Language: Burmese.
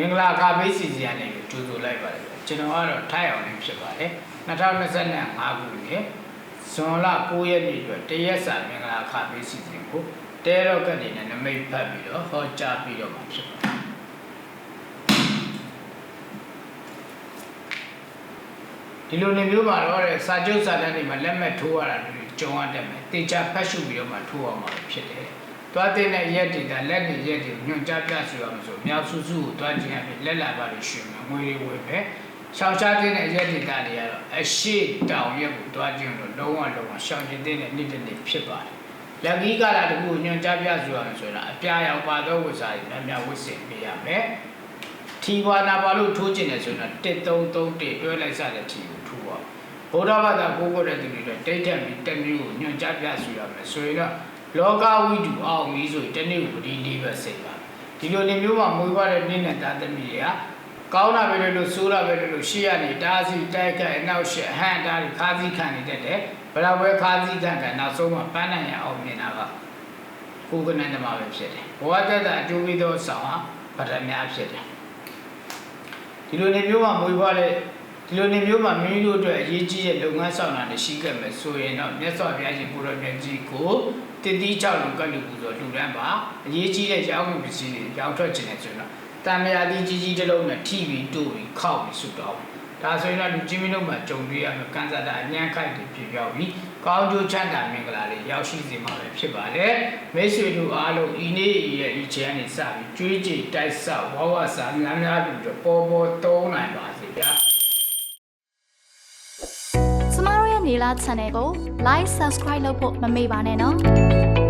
င်္ဂလာအခါပေးစီစဉ်ရနေလို့ကြိုဆိုလိုက်ပါတယ်ကျွန်တော်ကတော့ထိုက်အောင်နေဖြစ်ပါတယ်2025ခုနှစ်ဇွန်လ9ရက်နေ့အတွက်တရက်စာမင်္ဂလာအခါပေးစီစဉ်ကိုတဲတော့ကနေနဲ့နမိတ်ဖတ်ပြီးတော့ဟောကြားပြီးတော့မှာဖြစ်ပါတယ်ဒီလိုနေမျိုးမှာတော့စာချုပ်စာတမ်းတွေမှာလက်မှတ်ထိုးရတာတွေကြုံရတတ်မယ်တေချာဖတ်ရှုပြီးတော့မှထိုးအောင်မှာဖြစ်တယ်တွားတဲ့ရက်တွေဒါလက်တွေရက်တွေညွှန်ကြားပြဆိုရမှာဆိုမြောက်စုစုကိုတွားခြင်းအဖြစ်လက်လာပါလို့ရှင်မယ်ငွေတွေဝယ်ပဲရှောင်ရှားတဲ့ရက်တွေဒါတွေကတော့အရှိတောင်ရက်ကိုတွားခြင်းတော့လုံးဝရှောင်ကျင်တဲ့နေ့တစ်နေ့ဖြစ်ပါတယ်လက်ကြီးကလာတကူညွှန်ကြားပြဆိုရမှာဆိုတာအပြာရောင်ပါသောဝတ်စားတွေများဝတ်ဆင်ပေးရမယ်ထီဝါနာပါလို့ထိုးခြင်းတယ်ဆိုတော့1331တွဲလိုက်စတဲ့ထီကိုထိုးပါဗုဒ္ဓဘာသာကိုကိုတဲ့သူတွေတိတ်တက်ပြီးတမျိုးကိုညွှန်ကြားပြဆိုရမယ်ဆိုရင်တော့လောကဝိတုအောင်ပြီးဆိုရင်တနေ့ကိုဒီလေးပဲစိတ်ပါဒီလိုနေမျိုးမှာမွေးဖွားတဲ့နေ့နဲ့သားသမီးတွေကကောင်းတာပဲလို့ဆိုးတာပဲလို့ရှေ့ကနေတားစီတိုက်ခိုက်အနောက်ရှက်ဟန်တားခါးစည်းခံနေတတ်တယ်ဘယ်တော့ပဲခါးစည်းခံကနောက်ဆုံးမှာပန်းနိုင်ရအောင်မြင်တာကကိုကနန်းသမားပဲဖြစ်တယ်ဘဝတတအကျိုးပေးသောဆောင်ဟာဗဒများဖြစ်တယ်ဒီလိုနေမျိုးမှာမွေးဖွားတဲ့ဒီလိုနေမျိုးမှာမိမိတို့အတွက်အရေးကြီးတဲ့လုပ်ငန်းဆောင်တာတွေရှိခဲ့မယ်ဆိုရင်တော့မြတ်စွာဘုရားရှင်ကိုရောမြတ်ကြီးကိုတည်တည်ကြောက်လို့ကတ်လို့ပူဇော်လူတန်းပါအရေးကြီးတဲ့ရောင်းဝင်ပစ္စည်းတွေရောင်းထွက်ခြင်းနဲ့ဆိုတော့တန်မြာတိကြီးကြီးတစ်လုံးနဲ့ထိပြီးတို့ပြီးခောက်ပြီးဆွတော့ဒါဆိုရင်တော့လူကြီးမင်းတို့မှာကြုံတွေ့ရမယ်ကံစားတာအញ្ញံခိုက်တွေပြပြောက်ပြီးကောင်းကျိုးချမ်းသာမင်္ဂလာတွေရောက်ရှိစေမှာပဲဖြစ်ပါလေမိတ်ဆွေတို့အားလုံးဤနေ့ရဲ့ဤချမ်းနေစပြီးကြွေးကြည်တိုက်ဆောက်ဝဝစာများများတို့ပေါ်ပေါ်သုံးနိုင်ပါစေဗျာကျမတို့ရဲ့နေလား channel ကို like subscribe လုပ်ဖို့မမေ့ပါနဲ့နော်